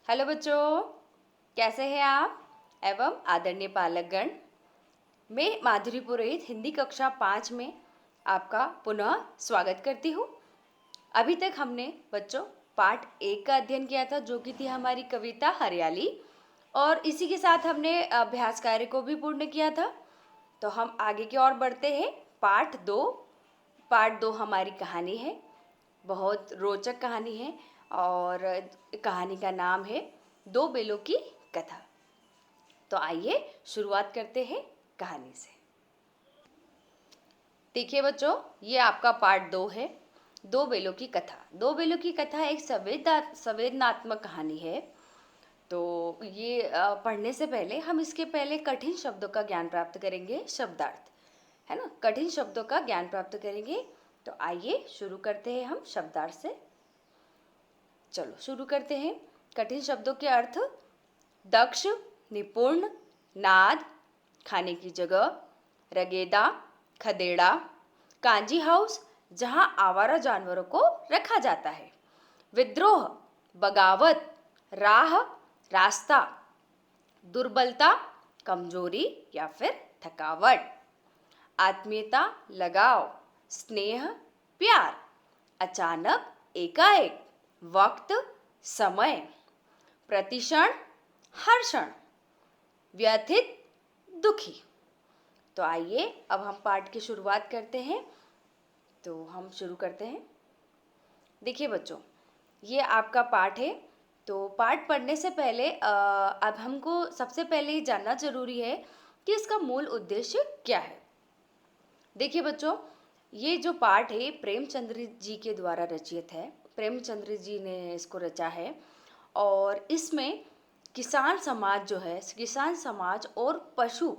Hello बच्चों, कैसे हैं आप एवं आदरणीय पालकगण। मैं माधुरी पुरोहित हिंदी कक्षा 5 में आपका पुनः स्वागत करती हूँ। अभी तक हमने बच्चों पाठ 1 का अध्ययन किया था, जो कि थी हमारी कविता हरियाली, और इसी के साथ हमने अभ्यास कार्य को भी पूर्ण किया था। तो हम आगे की ओर बढ़ते हैं। पार्ट 2 हमारी कहानी है, बहुत रोचक कहानी है, और कहानी का नाम है दो बेलों की कथा। तो आइए शुरुआत करते हैं कहानी से। देखिए बच्चों, ये आपका पार्ट 2 है, दो बेलों की कथा। दो बेलों की कथा एक संवेदनात्मक कहानी है। तो ये पढ़ने से पहले हम इसके पहले कठिन शब्दों का ज्ञान प्राप्त करेंगे, शब्दार्थ, है ना। कठिन शब्दों का ज्ञान प्राप्त करेंगे। तो आइए शुरू करते हैं हम शब्दार्थ से। चलो शुरू करते हैं। कठिन शब्दों के अर्थ: दक्ष, निपुण, नाद, खाने की जगह, रगेदा, खदेड़ा, कांजी हाउस जहां आवारा जानवरों को रखा जाता है, विद्रोह, बगावत, राह, रास्ता, दुर्बलता, कमजोरी या फिर थकावट, आत्मीयता, लगाव, स्नेह, प्यार, अचानक, एकाएक, वक्त, समय, प्रतिक्षण, हर क्षण, व्यथित, दुखी। तो आइए अब हम पाठ की शुरुआत करते हैं। तो हम शुरू करते हैं। देखिए बच्चों, ये आपका पाठ है। तो पाठ पढ़ने से पहले अब हमको सबसे पहले ये जानना जरूरी है कि इसका मूल उद्देश्य क्या है। देखिए बच्चों, ये जो पाठ है प्रेमचंद्र जी के द्वारा रचित है। प्रेमचंद्र जी ने इसको रचा है, और इसमें किसान समाज जो है, किसान समाज और पशु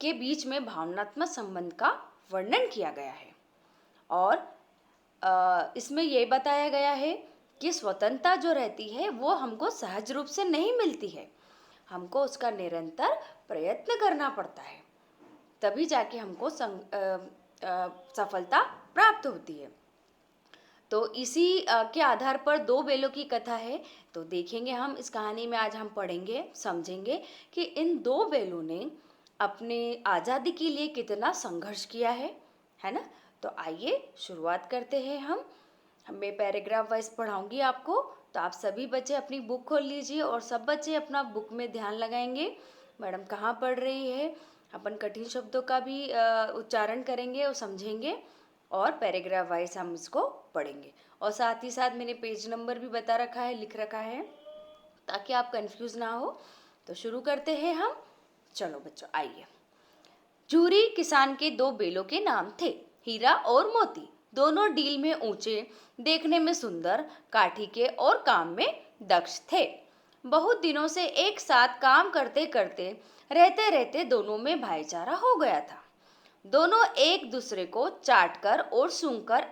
के बीच में भावनात्मक संबंध का वर्णन किया गया है। और इसमें ये बताया गया है कि स्वतंत्रता जो रहती है वो हमको सहज रूप से नहीं मिलती है, हमको उसका निरंतर प्रयत्न करना पड़ता है, तभी जाके हमको सफलता प्राप्त होती है। तो इसी के आधार पर दो बेलों की कथा है। तो देखेंगे हम इस कहानी में, आज हम पढ़ेंगे, समझेंगे कि इन दो बेलों ने अपने आज़ादी के लिए कितना संघर्ष किया है ना। तो आइए शुरुआत करते हैं हम। मैं पैराग्राफ वाइज पढ़ाऊंगी आपको, तो आप सभी बच्चे अपनी बुक खोल लीजिए और सब बच्चे अपना बुक में ध्यान लगाएंगे मैडम कहाँ पढ़ रही है। अपन कठिन शब्दों का भी उच्चारण करेंगे और समझेंगे, और पैराग्राफ वाइज हम इसको पढ़ेंगे। और साथ ही साथ मैंने पेज नंबर भी बता रखा है, लिख रखा है, ताकि आप कंफ्यूज ना हो। तो शुरू करते हैं हम। चलो बच्चों आइए। जूरी किसान के दो बेलों के नाम थे, हीरा और मोती। दोनों डील में ऊंचे, देखने में सुंदर, काठी के और काम में दक्ष थे। बहुत दिनों से एक साथ काम करते करते, रहते रहते दोनों में भाईचारा हो गया था। दोनों एक दूसरे को चाटकर और सूंघकर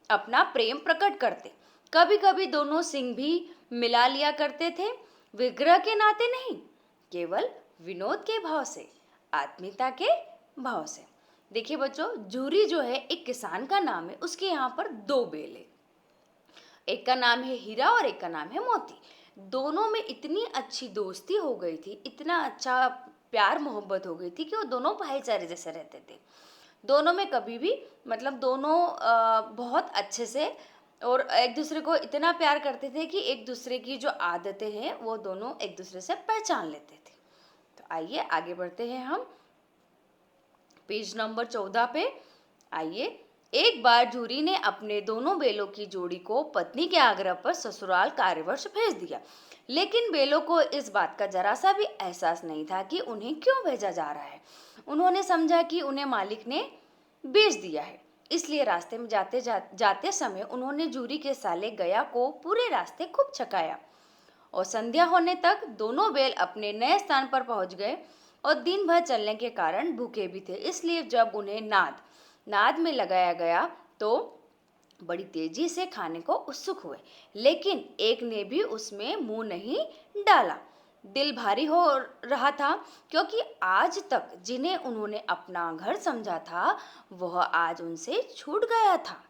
अपना प्रेम प्रकट करते। कभी कभी दोनों सिंग भी मिला लिया करते थे, विग्रह के नाते नहीं, केवल विनोद के भाव से, आत्मीयता के भाव से। देखिए बच्चों, जूरी जो है एक किसान का नाम है, उसके यहाँ पर दो बेल है, एक का नाम है हीरा और एक का नाम है मोती। दोनों में इतनी अच्छी दोस्ती हो गई थी, इतना अच्छा प्यार मोहब्बत हो गई थी कि वो दोनों भाईचारे जैसे रहते थे। दोनों में कभी भी मतलब दोनों बहुत अच्छे से और एक दूसरे को इतना प्यार करते थे कि एक दूसरे की जो आदतें हैं वो दोनों एक दूसरे से पहचान लेते थे। तो आइए आगे बढ़ते हैं हम पेज नंबर 14 पे। आइए। एक बार जूरी ने अपने दोनों बेलों की जोड़ी को पत्नी के आग्रह पर ससुराल कार्यवश भेज दिया, लेकिन बेलों को इस बात का जरा सा भी एहसास नहीं था कि उन्हें क्यों भेजा जा रहा है। उन्होंने समझा कि उन्हें मालिक ने बेच दिया है, इसलिए रास्ते में जाते समय उन्होंने जूरी के साले गया को पूरे रास्ते खूब छकाया, और संध्या होने तक दोनों बैल अपने नए स्थान पर पहुंच गए, और दिन भर चलने के कारण भूखे भी थे। इसलिए जब उन्हें नाद में लगाया गया तो बड़ी तेजी से खाने को उत्सुक हुए, लेकिन एक ने भी उसमें मुंह नहीं डाला। दिल भारी हो रहा था, क्योंकि आज तक जिन्हें उन्होंने अपना घर समझा था वह आज उनसे छूट गया था,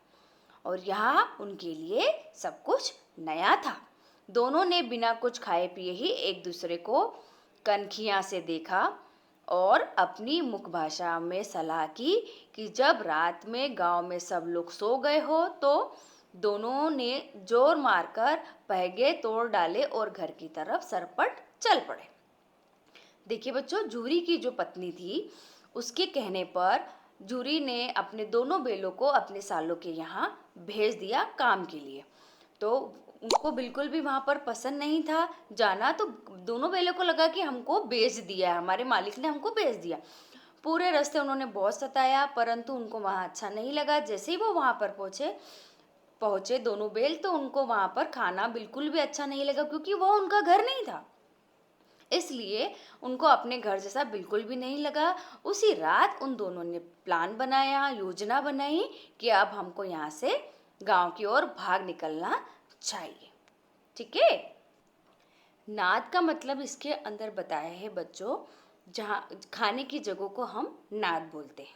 और यहाँ उनके लिए सब कुछ नया था। दोनों ने बिना कुछ खाए पिए ही एक दूसरे को कनखियां से देखा और अपनी मुख भाषा में सलाह की कि जब रात में गांव में सब लोग सो गए हो तो दोनों ने जोर मारकर पहिए तोड़ डाले और घर की तरफ सरपट चल पड़े। देखिए बच्चों, जूरी की जो पत्नी थी उसके कहने पर जूरी ने अपने दोनों बेलों को अपने सालों के यहाँ भेज दिया काम के लिए। तो उनको बिल्कुल भी वहां पर पसंद नहीं था जाना। तो दोनों बेलों को लगा कि हमको बेच दिया है, हमारे मालिक ने हमको बेच दिया। पूरे रास्ते उन्होंने बहुत सताया परंतु उनको वहां अच्छा नहीं लगा। जैसे ही वो वहां पर पहुंचे दोनों बेल, तो उनको वहां पर खाना बिल्कुल भी अच्छा नहीं लगा क्योंकि वो उनका घर नहीं था, इसलिए उनको अपने घर जैसा बिल्कुल भी नहीं लगा। उसी रात उन दोनों ने प्लान बनाया, योजना बनाई कि अब हमको यहाँ से गांव की ओर भाग निकलना चाहिए। ठीक है। नाद का मतलब इसके अंदर बताया है बच्चों, जहाँ खाने की जगह को हम नाद बोलते हैं।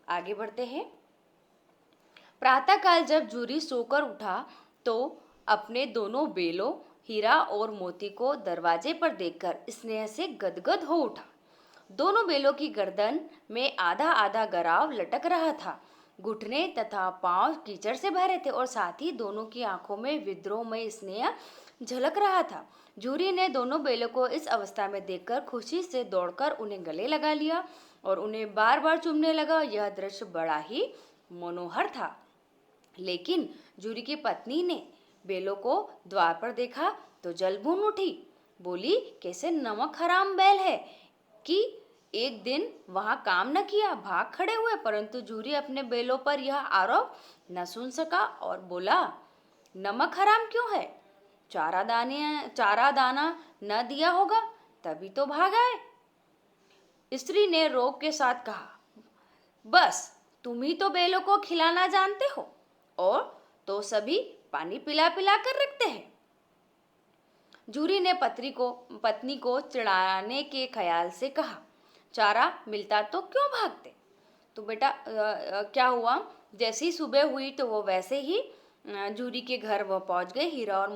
आगे बढ़ते हैं। प्रातःकाल जब जूरी सोकर उठा तो अपने दोनों बेलों हीरा और मोती को दरवाजे पर देखकर स्नेह से गदगद हो उठा। दोनों बेलों की गर्दन में आधा आधा गराव लटक रहा था, घुटने तथा पांव कीचड़ से भरे थे और साथ ही दोनों की आंखों में विद्रोहमय स्नेह झलक रहा था। जूरी ने दोनों बेलों को इस अवस्था में देखकर खुशी से दौड़कर उन्हें गले लगा लिया और उन्हें बार बार चूमने लगा। यह दृश्य बड़ा ही मनोहर था। लेकिन जूरी की पत्नी ने बेलों को द्वार पर देखा तो जल भून उठी। बोली, कैसे नमक हराम बैल है कि एक दिन वहां काम न किया, भाग खड़े हुए। परंतु जूरी अपने बेलों पर यह आरोप न सुन सका और बोला, नमक हराम क्यों है? चारा दाना न दिया होगा तभी तो भाग आए। स्त्री ने रोब के साथ कहा, बस तुम ही तो बेलों को खिलाना जानते हो और तो सभी पानी पिला पिला कर रखते हैं। जूरी ने पत्नी को चिढ़ाने के ख्याल से कहा, चारा मिलता तो क्यों भागते? तो बेटा क्या हुआ, जैसे ही सुबह हुई तो वो वैसे ही जूरी के घर वो पहुंच गए, हीरा और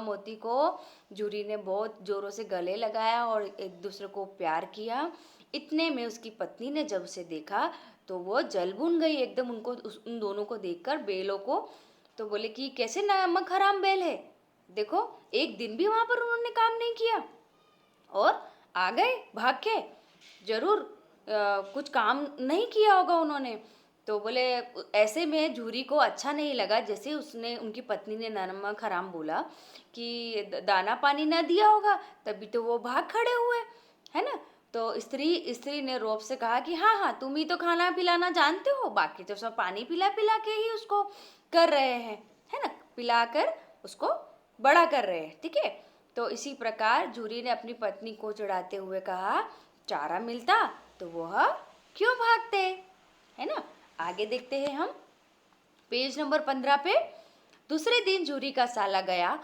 मोती को जूरी ने बहुत जोरों से गले लगाया और एक दूसरे को प्यार किया। इतने में उसकी पत्नी ने जब उसे देखा तो वो जल भून गई एकदम उन दोनों को देखकर, बेलों को। तो बोले कि कैसे नमक हराम बैल है, देखो एक दिन भी वहां पर उन्होंने काम नहीं किया और आ गए भाग के। जरूर कुछ काम नहीं किया होगा उन्होंने। तो बोले ऐसे में जूरी को अच्छा नहीं लगा, जैसे उसने उनकी पत्नी ने नमक हराम बोला कि दाना पानी ना दिया होगा तभी तो वो भाग खड़े हुए, है ना। तो स्त्री ने रोब से कहा कि हाँ हाँ तुम ही तो खाना पिलाना जानते हो, बाकी तो सब पानी पिला पिला के ही उसको कर रहे हैं, है ना, पिलाकर उसको बड़ा कर रहे हैं। ठीक है। तो इसी प्रकार जूरी ने अपनी पत्नी को चिढ़ाते हुए कहा, चारा मिलता तो वह क्यों भागते, है ना। आगे देखते हैं हम पेज नंबर 15 पे। दूसरे दिन जूरी का साला गया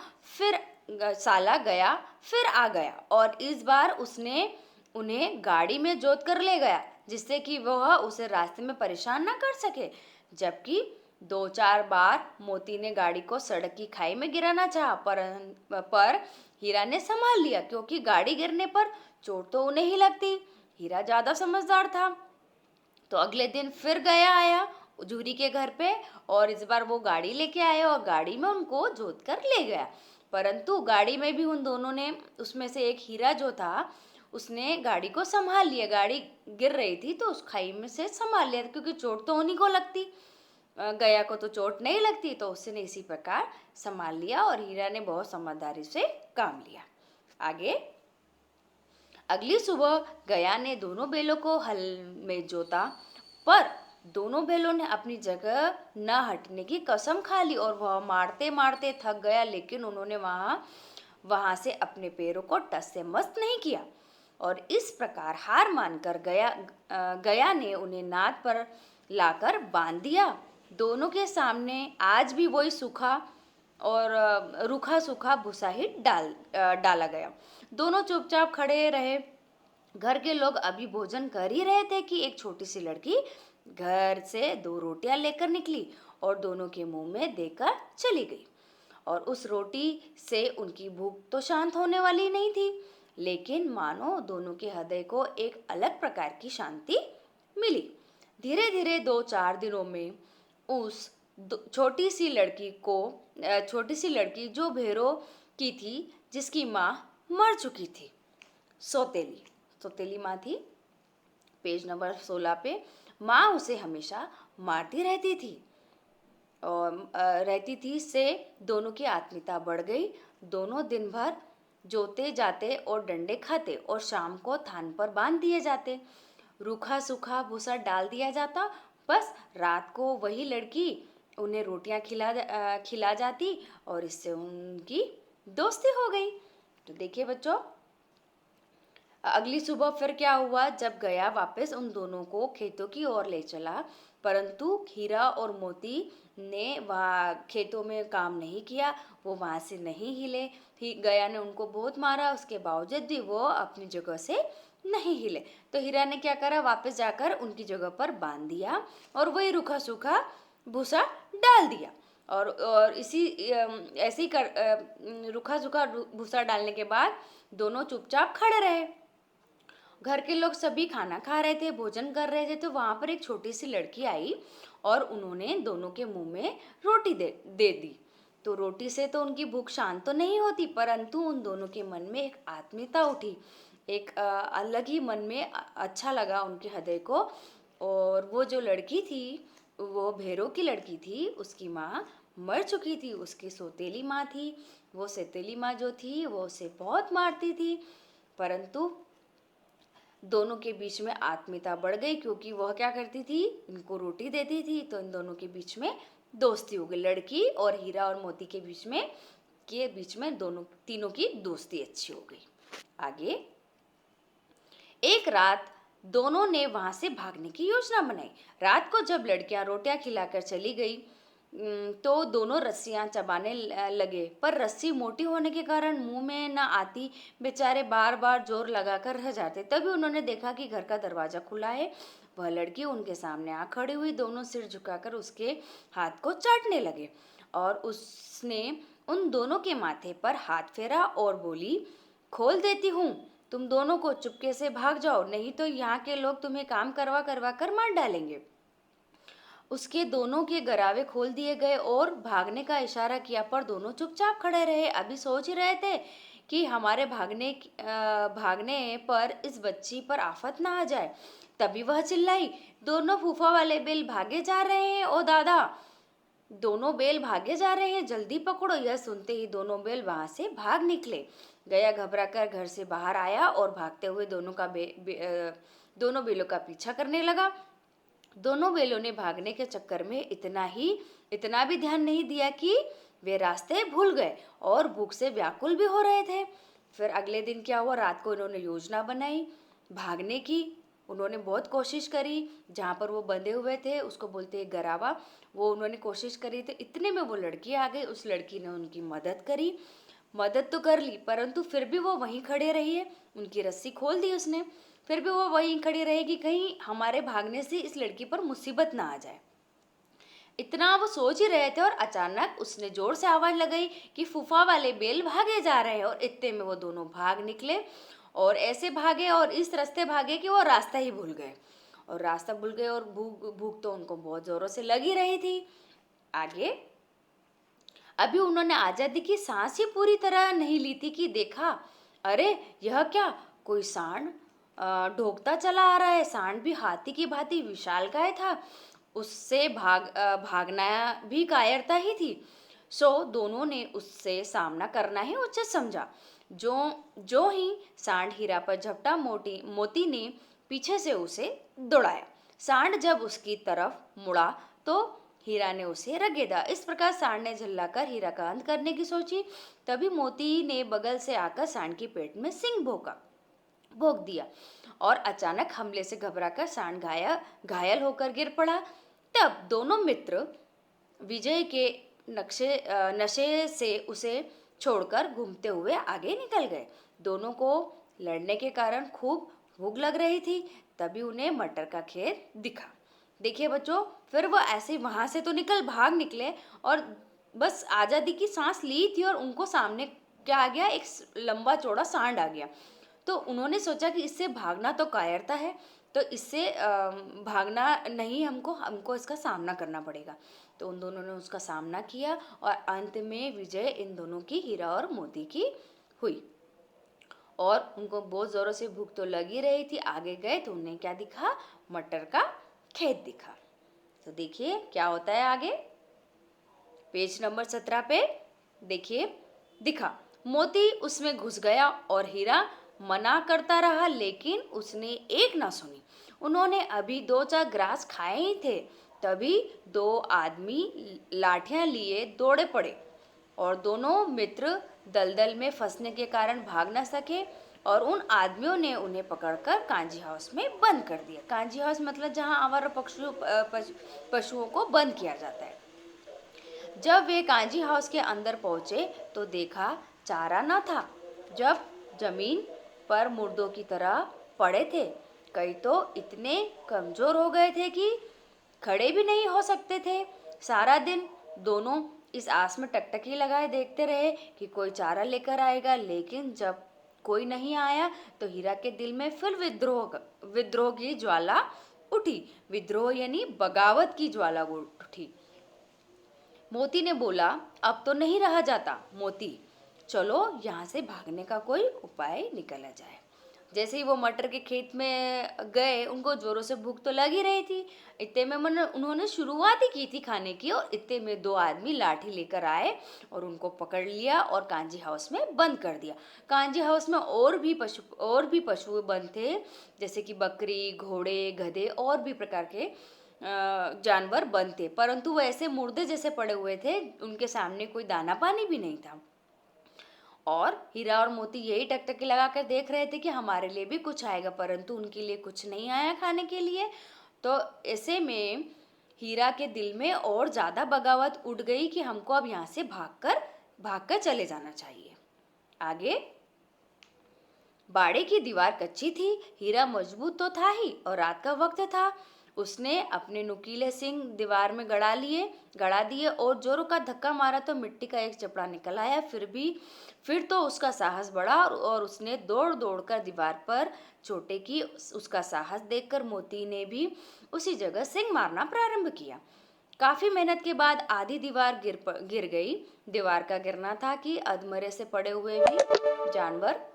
फिर आ गया और इस बार उसने उन्हें गाड़ी में जोत कर ले गया जिससे कि वह उसे रास्ते में परेशान ना कर सके। जबकि 2-4 बार मोती ने गाड़ी को सड़क की खाई में गिराना चाहा पर हीरा ने संभाल लिया क्योंकि गाड़ी गिरने पर चोट तो उन्हें ही लगती। हीरा ज्यादा समझदार था। तो अगले दिन फिर गया आया जूरी के घर पे और इस बार वो गाड़ी लेके आया और गाड़ी में उनको जोत कर ले गया। परंतु गाड़ी में भी उन दोनों ने, उसमें से एक हीरा जो था उसने गाड़ी को संभाल लिया। गाड़ी गिर रही थी तो उस खाई में से संभाल लिया क्योंकि चोट तो उन्हीं को लगती, गया को तो चोट नहीं लगती। तो उसने इसी प्रकार संभाल लिया और हीरा ने बहुत समझदारी से काम लिया। आगे अगली सुबह गया ने दोनों बैलों को हल में जोता पर दोनों बैलों ने अपनी जगह न हटने की कसम खा ली और वह मारते मारते थक गया, लेकिन उन्होंने वहां से अपने पैरों को टस से मस नहीं किया और इस प्रकार हार मानकर गया ने उन्हें नाद पर लाकर बांध दिया। दोनों के सामने आज भी वही सूखा और रूखा सूखा भूसा ही डाला गया। दोनों चुपचाप खड़े रहे। घर के लोग अभी भोजन कर ही रहे थे कि एक छोटी सी लड़की घर से 2 रोटियां लेकर निकली और दोनों के मुंह में देकर चली गई और उस रोटी से उनकी भूख तो शांत होने वाली नहीं थी, लेकिन मानो दोनों के हृदय को एक अलग प्रकार की शांति मिली। धीरे धीरे 2-4 दिनों में उस छोटी सी लड़की जो भेड़ों की थी, जिसकी माँ मर चुकी थी, सौतेली सौतेली माँ थी, पेज नंबर 16 पे, माँ उसे हमेशा मारती रहती थी और से दोनों की आत्मीयता बढ़ गई। दोनों दिन भर जोते जाते और डंडे खाते और शाम को थान पर बांध दिए जाते। रूखा सूखा भूसा डाल दिया जाता। बस रात को वही लड़की उन्हें रोटियां खिला जाती और इससे उनकी दोस्ती हो गई। तो देखिए बच्चों, अगली सुबह फिर क्या हुआ, जब गया वापस उन दोनों को खेतों की ओर ले चला, परंतु हीरा और मोती ने वहाँ खेतों में काम नहीं किया, वो वहाँ से नहीं हिले। गया ने उनको बहुत मारा, उसके बावजूद भी वो अपनी जगह से नहीं हिले। तो हीरा ने क्या करा, वापस जाकर उनकी जगह पर बांध दिया और वही रूखा सूखा भूसा डाल दिया। और ऐसे ही रूखा सूखा भूसा डालने के बाद दोनों चुपचाप खड़े रहे। घर के लोग सभी खाना खा रहे थे, भोजन कर रहे थे, तो वहां पर एक छोटी सी लड़की आई और उन्होंने दोनों के मुंह में रोटी दे दी। तो रोटी से तो उनकी भूख शांत तो नहीं होती, परंतु उन दोनों के मन में एक आत्मीयता उठी, एक अलग ही मन में अच्छा लगा उनके हृदय को। और वो जो लड़की थी, वो भेड़ों की लड़की थी, उसकी माँ मर चुकी थी, उसकी सौतेली माँ थी। वो सौतेली माँ जो थी वो उसे बहुत मारती थी, परंतु दोनों के बीच में आत्मीयता बढ़ गई, क्योंकि वह क्या करती थी, इनको रोटी देती थी। तो इन दोनों के बीच में दोस्ती हो गई, लड़की और हीरा और मोती के बीच में दोनों तीनों की दोस्ती अच्छी हो गई। आगे, एक रात दोनों ने वहां से भागने की योजना बनाई। रात को जब लड़कियां रोटियां खिलाकर चली गई तो दोनों रस्सियां चबाने लगे, पर रस्सी मोटी होने के कारण मुंह में न आती। बेचारे बार बार जोर लगाकर रह जाते। तभी उन्होंने देखा कि घर का दरवाजा खुला है। वह लड़की उनके सामने आ खड़ी हुई, दोनों सिर झुकाकर उसके हाथ को चाटने लगे और उसने उन दोनों के माथे पर हाथ फेरा और बोली, खोल देती हूँ, तुम दोनों को चुपके से भाग जाओ, नहीं तो यहाँ के लोग तुम्हें काम करवा करवा कर मार डालेंगे। उसके दोनों के गरावे खोल दिए गए और भागने का इशारा किया, पर दोनों चुपचाप खड़े रहे। अभी सोच ही रहे थे कि हमारे भागने पर इस बच्ची पर आफत ना आ जाए। तभी वह चिल्लाई, दोनों फूफा वाले बेल भागे जा रहे हैं, ओ दादा, दोनों बेल भागे जा रहे हैं, जल्दी पकड़ो। यह सुनते ही दोनों बेल वहां से भाग निकले। गया घबराकर घर से बाहर आया और भागते हुए दोनों बेलों का पीछा करने लगा। दोनों बेलों ने भागने के चक्कर में इतना भी ध्यान नहीं दिया कि वे रास्ते भूल गए और भूख से व्याकुल भी हो रहे थे। फिर अगले दिन क्या हुआ, रात को इन्होंने योजना बनाई भागने की। उन्होंने बहुत कोशिश करी, जहाँ पर वो बंधे हुए थे उसको बोलते हैं गरावा, वो उन्होंने कोशिश करी। तो इतने में वो लड़की आ गई। उस लड़की ने उनकी मदद तो कर ली, परंतु फिर भी वो वहीं खड़े रही है। उनकी रस्सी खोल दी उसने, फिर भी वो वहीं खड़ी रहेगी, कहीं हमारे भागने से इस लड़की पर मुसीबत ना आ जाए। इतना वो सोच ही रहे थे और अचानक उसने जोर से आवाज लगाई कि फूफा वाले बेल भागे जा रहे हैं। और इतने में वो दोनों भाग निकले और ऐसे भागे और इस रास्ते भागे कि वो रास्ता ही भूल गए। और भूख तो उनको बहुत जोरों से लगी रही थी। आगे, अभी उन्होंने आजादी की सांस ही पूरी तरह नहीं ली थी कि देखा, अरे यह क्या, कोई सांड ढोकता चला आ रहा है। सांड भी हाथी की भांति विशालकाय था, उससे भागना भी कायरता ही थी। सो दोनों ने उससे सामना करना ही उचित समझा। जो ही सांड हीरा पर झपटा, मोती ने पीछे से उसे दौड़ाया। सांड जब उसकी तरफ मुड़ा तो हीरा ने उसे रगेदा। इस प्रकार सांड ने झल्लाकर हीरा का अंत करने की सोची। तभी मोती ने बगल से आकर सांड के पेट में सिंग भोंक दिया और अचानक हमले से घबराकर सांड घायल होकर गिर पड़ा। तब दोनों मित्र विजय के नशे से उसे छोड़कर घूमते हुए आगे निकल गए। दोनों को लड़ने के कारण खूब भूख लग रही थी। तभी उन्हें मटर का खेत दिखा। देखिए बच्चों, फिर वो ऐसे वहां से तो भाग निकले और बस आज़ादी की सांस ली थी और उनको सामने क्या आ गया, एक लंबा चौड़ा सांड आ गया। तो उन्होंने सोचा कि इससे भागना तो कायरता है, तो इससे भागना नहीं, हमको हमको इसका सामना करना पड़ेगा। तो उन दोनों ने उसका सामना किया और अंत में विजय इन दोनों की, हीरा और मोती की, हुई। और उनको बहुत ज़ोरों से भूख तो लगी रही थी। आगे गए तो उन्हें क्या दिखा, मटर का खेत दिखा। तो देखिए क्या होता है आगे, पेज नंबर 17 पे देखिए, दिखा मोती उसमें घुस गया और हीरा मना करता रहा, लेकिन उसने एक ना सुनी। उन्होंने अभी 2-4 ग्रास खाए ही थे, तभी 2 आदमी लाठियां लिए दौड़े पड़े और दोनों मित्र दलदल में फंसने के कारण भाग न सके और उन आदमियों ने उन्हें पकड़कर कांजी हाउस में बंद कर दिया। कांजी हाउस मतलब जहां आवारा पशुओं को बंद किया जाता है। जब वे कांजी हाउस के अंदर पहुंचे तो देखा चारा न था। जब जमीन पर मुर्दों की तरह पड़े थे, कई तो इतने कमजोर हो गए थे कि खड़े भी नहीं हो सकते थे। सारा दिन दोनों इस आस में टकटकी लगाए देखते रहे कि कोई चारा लेकर आएगा, लेकिन जब कोई नहीं आया तो हीरा के दिल में फिर विद्रोह की ज्वाला उठी। विद्रोह यानी बगावत की ज्वाला उठी। मोती ने बोला, अब तो नहीं रहा जाता मोती, चलो यहाँ से भागने का कोई उपाय निकाला जाए। जैसे ही वो मटर के खेत में गए, उनको जोरों से भूख तो लगी रही थी। इतने में मन उन्होंने शुरुआत ही की थी खाने की, और इतने में 2 आदमी लाठी लेकर आए और उनको पकड़ लिया और कांजी हाउस में बंद कर दिया। कांजी हाउस में और भी पशु बंद थे, जैसे कि बकरी, घोड़े, गधे और भी प्रकार के जानवर बंद थे, परंतु वो ऐसे मुर्दे जैसे पड़े हुए थे, उनके सामने कोई दाना पानी भी नहीं था। और हीरा और मोती यही टकटकी लगाकर देख रहे थे कि हमारे लिए भी कुछ आएगा, परंतु उनके लिए कुछ नहीं आया खाने के लिए। तो ऐसे में हीरा के दिल में और ज्यादा बगावत उठ गई कि हमको अब यहाँ से भागकर चले जाना चाहिए। आगे, बाड़े की दीवार कच्ची थी, हीरा मजबूत तो था ही और रात का वक्त था। उसने अपने नुकीले सिंग दीवार में गड़ा दिए और जोरों का धक्का मारा तो मिट्टी का एक चपड़ा निकल आया। फिर तो उसका साहस बढ़ा और उसने दौड़ दौड़ कर दीवार पर चोटें की। उसका साहस देखकर मोती ने भी उसी जगह सिंग मारना प्रारंभ किया। काफी मेहनत के बाद आधी दीवार गिर गई। दीवार का गिरना था कि अधमरे से पड़े हुए भी जानवर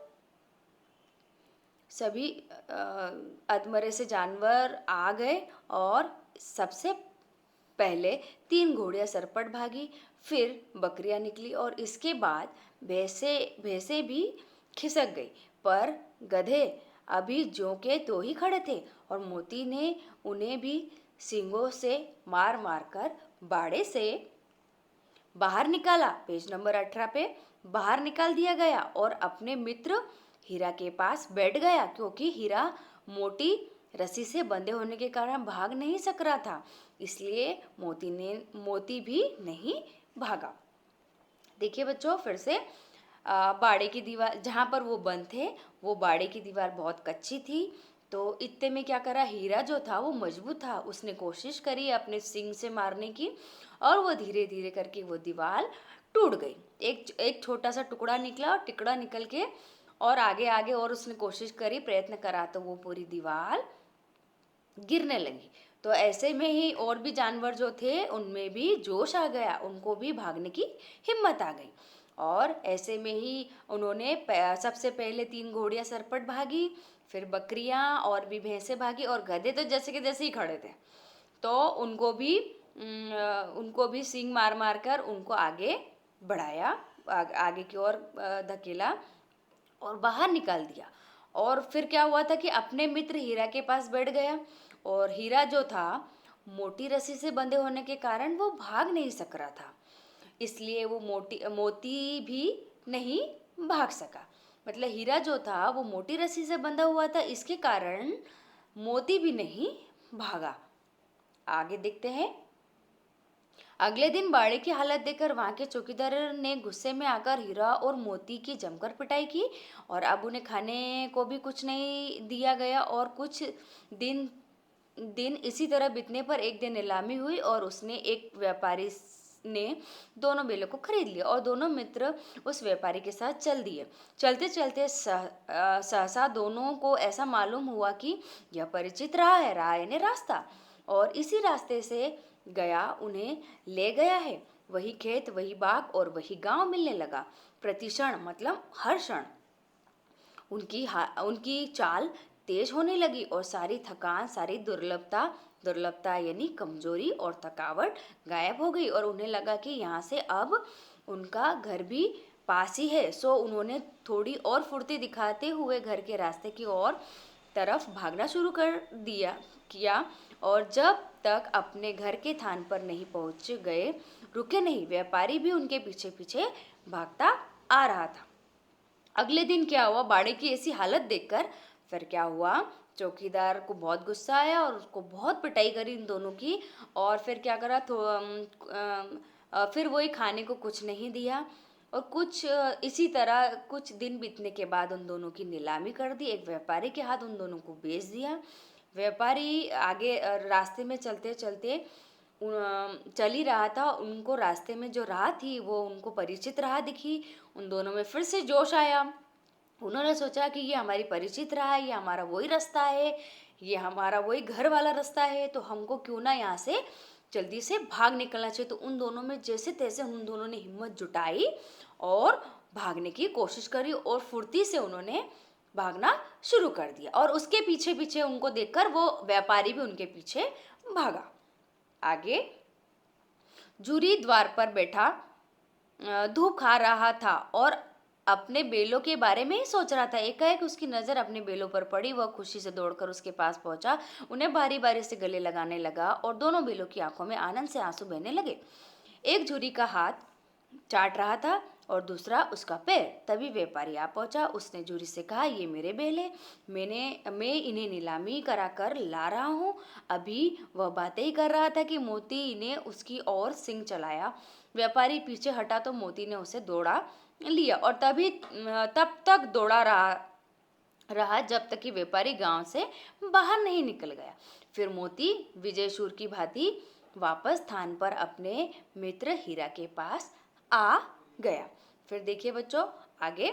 सभी अधमरे से जानवर आ गए और सबसे पहले 3 घोड़ियां सरपट भागी, फिर बकरियां निकली और इसके बाद भैंसे भी खिसक गई। पर गधे अभी ज्यों के त्यों ही खड़े थे और मोती ने उन्हें भी सींगों से मार मार कर बाड़े से बाहर निकाला। पेज नंबर 18 पे बाहर निकाल दिया गया और अपने मित्र हीरा के पास बैठ गया, क्योंकि हीरा मोटी रस्सी से बंधे होने के कारण भाग नहीं सक रहा था, इसलिए मोती भी नहीं भागा। देखिए बच्चों, फिर से बाड़े की दीवार जहाँ पर वो बंद थे, वो बाड़े की दीवार बहुत कच्ची थी। तो इतने में क्या करा, हीरा जो था वो मजबूत था, उसने कोशिश करी अपने सिंग से मारने की और वो धीरे धीरे करके वो दीवार टूट गई। एक छोटा सा टुकड़ा निकला और टिकड़ा निकल के और आगे आगे और उसने कोशिश करी, प्रयत्न करा, तो वो पूरी दीवार गिरने लगी। तो ऐसे में ही और भी जानवर जो थे उनमें भी जोश आ गया, उनको भी भागने की हिम्मत आ गई। और ऐसे में ही उन्होंने सबसे पहले 3 घोड़ियां सरपट भागी, फिर बकरियां और भी भैंसे भागी और गधे तो जैसे के जैसे ही खड़े थे। तो उनको भी सींग मार मार कर उनको आगे बढ़ाया, आगे की ओर धकेला और बाहर निकाल दिया। और फिर क्या हुआ था कि अपने मित्र हीरा के पास बैठ गया और हीरा जो था मोटी रस्सी से बंधे होने के कारण वो भाग नहीं सक रहा था, इसलिए वो मोती भी नहीं भाग सका। मतलब हीरा जो था वो मोटी रस्सी से बंधा हुआ था, इसके कारण मोती भी नहीं भागा। आगे देखते हैं। अगले दिन बाड़े की हालत देखकर वहां के चौकीदार ने गुस्से में आकर हीरा और मोती की जमकर पिटाई की और अब उन्हें खाने को भी कुछ नहीं दिया गया। और कुछ दिन दिन इसी तरह बीतने पर एक दिन नीलामी हुई और उसने एक व्यापारी ने दोनों बेलों को खरीद लिया और दोनों मित्र उस व्यापारी के साथ चल दिए। चलते चलते सहसा दोनों को ऐसा मालूम हुआ कि यह परिचित राह यानी रास्ता, और इसी रास्ते से गया उन्हें ले गया है। वही खेत, वही बाग और वही गांव मिलने लगा। प्रतिक्षण मतलब हर क्षण उनकी चाल तेज होने लगी और सारी थकान, सारी दुर्लभता यानी कमजोरी और थकावट गायब हो गई और उन्हें लगा कि यहाँ से अब उनका घर भी पास ही है। सो उन्होंने थोड़ी और फुर्ती दिखाते हुए घर के रास्ते की ओर तरफ भागना शुरू कर दिया किया और जब तक अपने घर के थान पर नहीं पहुंच गए, रुके नहीं। व्यापारी भी उनके पीछे पीछे भागता आ रहा था। अगले दिन क्या हुआ, बाड़े की ऐसी हालत देखकर फिर क्या हुआ, चौकीदार को बहुत गुस्सा आया और उसको बहुत पिटाई करी इन दोनों की। और फिर क्या करा तो फिर वही खाने को कुछ नहीं दिया और कुछ इसी तरह कुछ दिन बीतने के बाद उन दोनों की नीलामी कर दी। एक व्यापारी के हाथ उन दोनों को बेच दिया। व्यापारी आगे रास्ते में चलते चलते चल ही रहा था। उनको रास्ते में जो राह थी वो उनको परिचित राह दिखी। उन दोनों में फिर से जोश आया। उन्होंने सोचा कि ये हमारी परिचित राह है, ये हमारा वही रास्ता है, ये हमारा वही घर वाला रास्ता है, तो हमको क्यों ना यहाँ से जल्दी से भाग निकलना चाहिए। तो उन दोनों में जैसे तैसे उन दोनों ने हिम्मत जुटाई और भागने की कोशिश करी और फुर्ती से उन्होंने भागना शुरू कर दिया और उसके पीछे पीछे उनको देखकर वो व्यापारी भी उनके पीछे भागा। आगे जूरी द्वार पर बैठा धूप खा रहा था और अपने बेलों के बारे में ही सोच रहा था। एकाएक उसकी नजर अपने बेलों पर पड़ी। वह खुशी से दौड़कर उसके पास पहुंचा, उन्हें बारी बारी से गले लगाने लगा और दोनों बेलों की आंखों में आनंद से आंसू बहने लगे। एक झुरी का हाथ चाट रहा था और दूसरा उसका पैर। तभी व्यापारी आ पहुंचा। उसने झुरी से कहा, ये मेरे बेल है, मैं इन्हें नीलामी करा कर ला रहा हूँ। अभी वह बातें ही कर रहा था कि मोती ने उसकी ओर सिंग चलाया। व्यापारी पीछे हटा तो मोती ने उसे दौड़ा लिया और तब तक दौड़ा रहा जब तक कि व्यापारी गांव से बाहर नहीं निकल गया। फिर मोती विजयशूर की भांति वापस स्थान पर अपने मित्र हीरा के पास आ गया। फिर देखिए बच्चों आगे,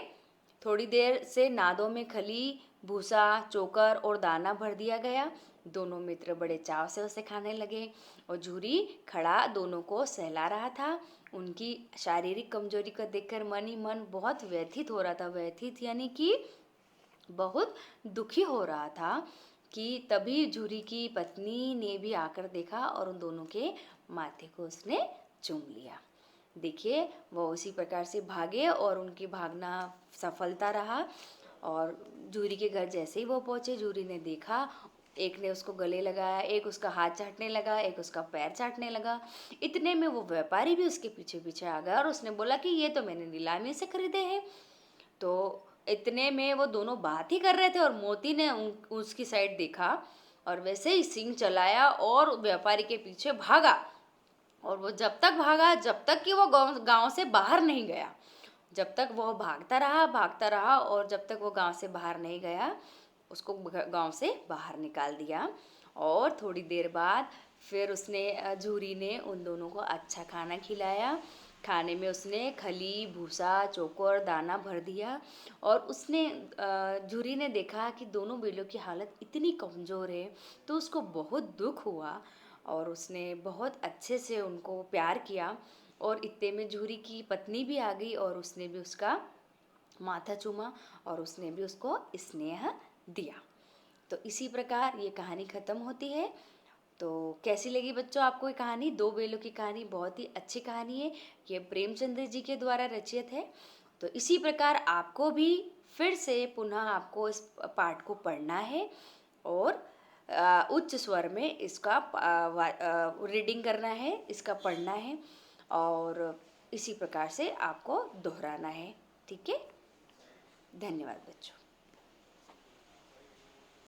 थोड़ी देर से नादों में खली, भूसा, चोकर और दाना भर दिया गया। दोनों मित्र बड़े चाव से उसे खाने लगे और झूरी खड़ा दोनों को सहला रहा था। उनकी शारीरिक कमजोरी को देखकर मन ही मन बहुत व्यथित हो रहा था। व्यथित यानी कि बहुत दुखी हो रहा था कि तभी झूरी की पत्नी ने भी आकर देखा और उन दोनों के माथे को उसने चूम लिया। देखिए वो उसी प्रकार से भागे और उनकी भागना सफलता रहा। और झूरी के घर जैसे ही वो पहुंचे, झूरी ने देखा, एक ने उसको गले लगाया, एक उसका हाथ चाटने लगा, एक उसका पैर चाटने लगा। इतने में वो व्यापारी भी उसके पीछे पीछे आ गया और उसने बोला कि ये तो मैंने नीलामी से खरीदे हैं। तो इतने में वो दोनों बात ही कर रहे थे और मोती ने उसकी साइड देखा और वैसे ही सिंह चलाया और व्यापारी के पीछे भागा। और वो जब तक भागा जब तक कि वो गांव से बाहर नहीं गया। जब तक वो भागता रहा और जब तक वो गांव से बाहर नहीं गया, उसको गांव से बाहर निकाल दिया। और थोड़ी देर बाद फिर झूरी ने उन दोनों को अच्छा खाना खिलाया। खाने में उसने खली, भूसा, चोकर, दाना भर दिया और झूरी ने देखा कि दोनों बेलों की हालत इतनी कमज़ोर है तो उसको बहुत दुख हुआ और उसने बहुत अच्छे से उनको प्यार किया। और इतने में झूरी की पत्नी भी आ गई और उसने भी उसका माथा चूमा और उसने भी उसको स्नेह दिया। तो इसी प्रकार ये कहानी ख़त्म होती है। तो कैसी लगी बच्चों आपको ये कहानी? दो बेलों की कहानी बहुत ही अच्छी कहानी है। ये प्रेमचंद्र जी के द्वारा रचित है। तो इसी प्रकार आपको भी फिर से पुनः आपको इस पाठ को पढ़ना है और उच्च स्वर में इसका रीडिंग करना है, इसका पढ़ना है और इसी प्रकार से आपको दोहराना है। ठीक है, धन्यवाद बच्चों।